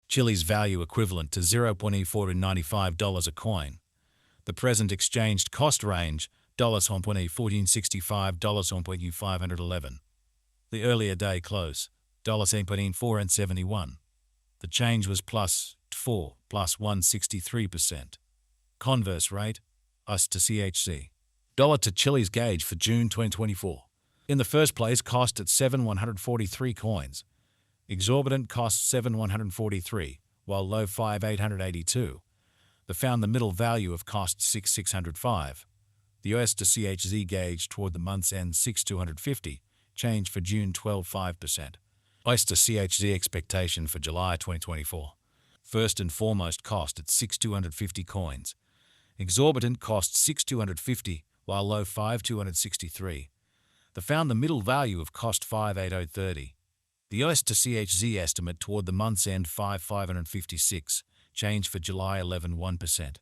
Chiliz value equivalent to $0.495 a coin. The present exchanged cost range $1.1465 The earlier day close $1.471. The change was plus 163%. Converse rate US to CHZ. Dollar to Chiliz gauge for June 2024. In the first place, cost at 7,143 coins. Exorbitant cost 7,143, while low 5,882. The found the middle value of cost 6,605. The US to CHZ gauge toward the month's end 6,250. Change for June 12.5%. US to CHZ expectation for July 2024. First and foremost cost at 6,250 coins. Exorbitant cost 6,250, while low 5,263. The found the middle value of cost 5,8030. The US to CHZ estimate toward the month's end 5,556. Change for July 11.1%.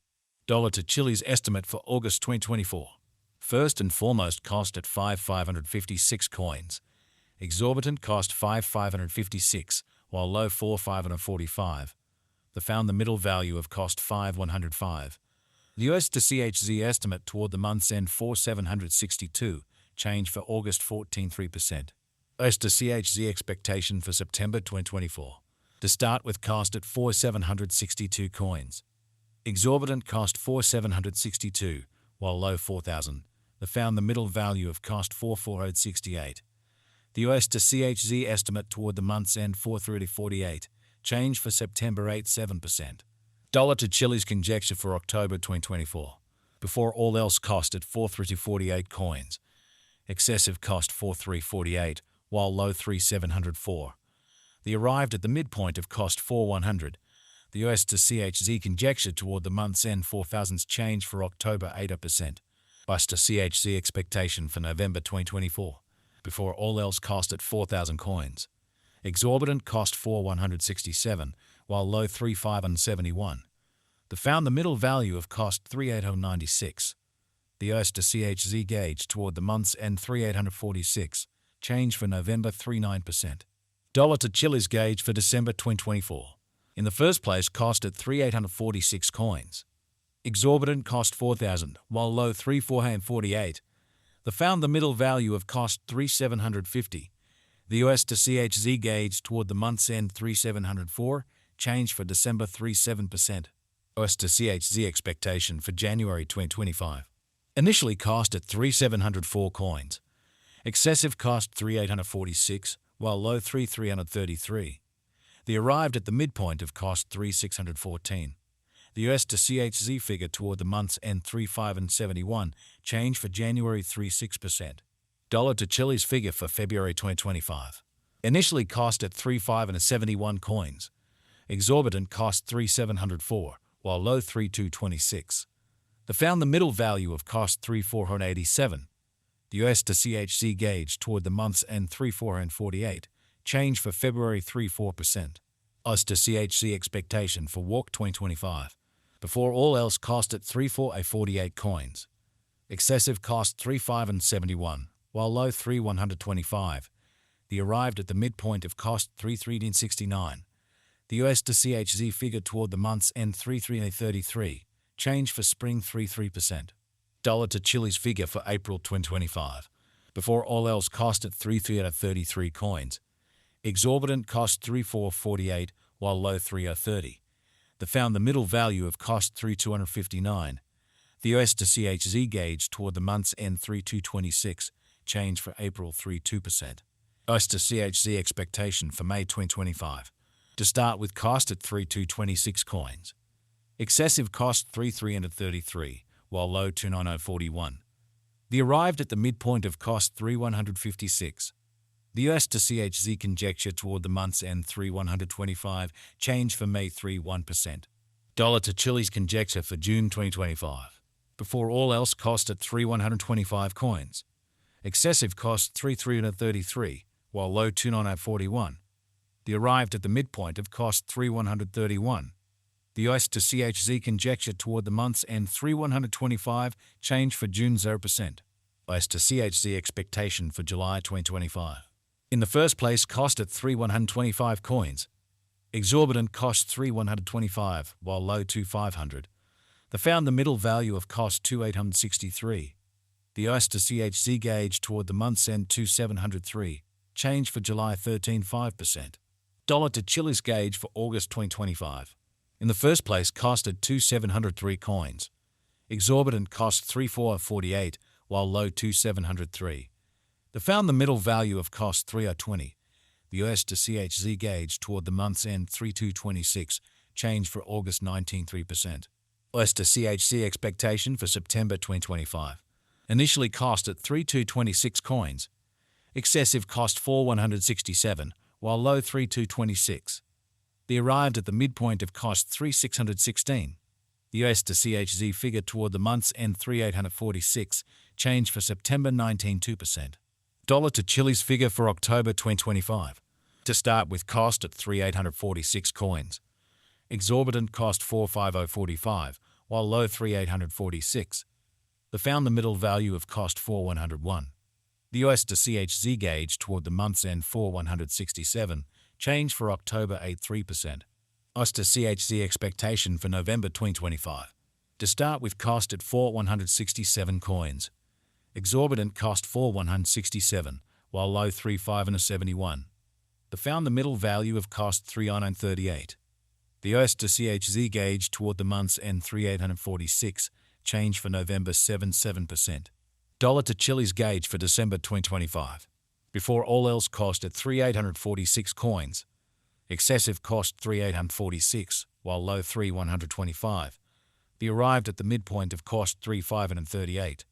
Dollar to Chiliz estimate for August 2024. First and foremost cost at 5,556 coins. Exorbitant cost 5,556, while low 4,545. The found the middle value of cost 5,105. The US to CHZ estimate toward the month's end 4,762. Change for August 14.3%. US to CHZ expectation for September 2024. To start with, cost at 4,762 coins. Exorbitant cost 4,762, while low 4,000. The found the middle value of cost 4,468. The US to CHZ estimate toward the month's end 4,348. Change for September 8.7%. Dollar to Chiliz conjecture for October 2024. Before all else, cost at 4,348 coins. Excessive cost 4,348, while low 3,704. The arrived at the midpoint of cost 4,100. The US to CHZ conjecture toward the month's end 4,000's change for October 8%. US to CHZ expectation for November 2024. Before all else, cost at 4,000 coins. Exorbitant cost 4,167, while low 3,571. The found the middle value of cost 3,8096. The US to CHZ gauge toward the month's end 3,846. Change for November 3.9%. Dollar to Chiliz gauge for December 2024. In the first place, cost at 3,846 coins. Exorbitant cost 4,000, while low 3,448. The found the middle value of cost 3,750. The US to CHZ gauge toward the month's end 3,704. Change for December 3.7%. US to CHZ expectation for January 2025. Initially cost at 3,704 coins. Excessive cost 3,846, while low 3,333. The arrived at the midpoint of cost 3,614. The US to CHZ figure toward the month's end 3,571. Change for January 3.6%. Dollar to Chiliz figure for February 2025. Initially cost at 3,571 coins. Exorbitant cost 3,704, while low 3,226. The found the middle value of cost 3,487. The US to CHZ gauge toward the month's end 3,448. Change for February 3.4%. US to CHZ expectation for WARC 2025. Before all else, cost at 3,448 coins. Excessive cost 3,571, while low 3,125. The arrived at the midpoint of cost 3,369. The US to CHZ figure toward the month's end 3,333. Change for spring 3.3%. Dollar to Chiliz figure for April 2025. Before all else, cost at 3,333 coins. Exorbitant cost 3,448, while low 3,030. The found the middle value of cost 3,259. The US to CHZ gauge toward the month's end 3,226. Change for April 3.2%. US to CHZ expectation for May 2025. To start with, cost at 3,226 coins. Excessive cost 3,333, while low 2,9041. The arrived at the midpoint of cost 3,156. The US to CHZ conjecture toward the month's end 3,125. Change for May 3.1%. Dollar to Chiliz conjecture for June 2025. Before all else, cost at 3,125 coins. Excessive cost 3,333, while low 2,9041. The arrived at the midpoint of cost 3,131. The US to CHZ conjecture toward the month's end 3,125. Change for June 0%. US to CHZ expectation for July 2025. In the first place, cost at 3,125 coins. Exorbitant cost 3,125, while low 2,500. They found the middle value of cost 2,863. The US to CHZ gauge toward the month's end 2,703. Change for July 13.5%. Dollar to Chilliz gauge for August 2025. In the first place, costed 2,703 coins. Exorbitant cost 3,448, while low 2,703. They found the middle value of cost 3,020. The US to CHZ gauge toward the month's end 3,226. Change for August 19.3%. US to CHZ expectation for September 2025. Initially cost at 3,226 coins. Excessive cost 4,167, while low 3,226. They arrived at the midpoint of cost 3,616. The US to CHZ figure toward the month's end 3,846, change for September 19.2%. Dollar to Chilliz figure for October 2025. To start with, cost at 3,846 coins. Exorbitant cost 4,5045, while low 3,846. They found the middle value of cost 4,101. The US to CHZ gauge toward the month's end 4,167, change for October 8.3%. US to CHZ expectation for November 2025. To start with, cost at 4,167 coins. Exorbitant cost 4,167, while low 3,571. They found the middle value of cost 3,938. The US to CHZ gauge toward the month's end 3,846, change for November 7.7%. Dollar to Chilliz gauge for December 2025. Before all else, cost at 3,846 coins. Excessive cost 3,846, while low 3,125. They arrived at the midpoint of cost 3,538.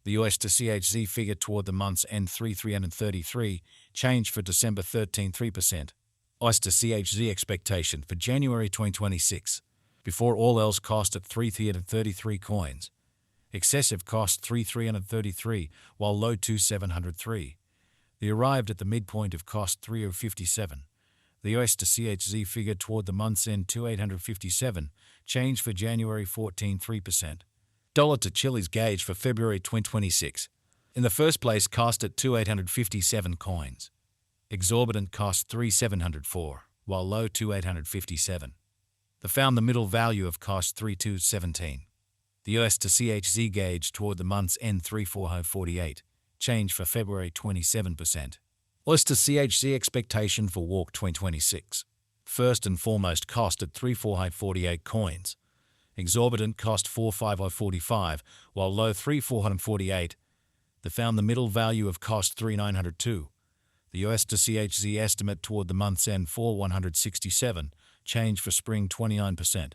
The US to CHZ figure toward the month's end 3,333, change for December 13.3%. US to CHZ expectation for January 2026. Before all else, cost at 3,333 coins. Excessive cost 3,333, while low 2,703. They arrived at the midpoint of cost 3,057. The US to CHZ figure toward the month's end 2,857, change for January 14.3%. Dollar to Chilliz gauge for February 2026. In the first place, cost at 2,857 coins. Exorbitant cost 3,704, while low 2,857. They found the middle value of cost 3,217. The US to CHZ gauge toward the month's end 3,448, change for February 27%. US to CHZ expectation for Walk 2026. First and foremost, cost at 3,448 coins. Exorbitant cost 4,5045, while low 3,448. They found the middle value of cost 3,902. The US to CHZ estimate toward the month's end 4,167, change for spring 29%.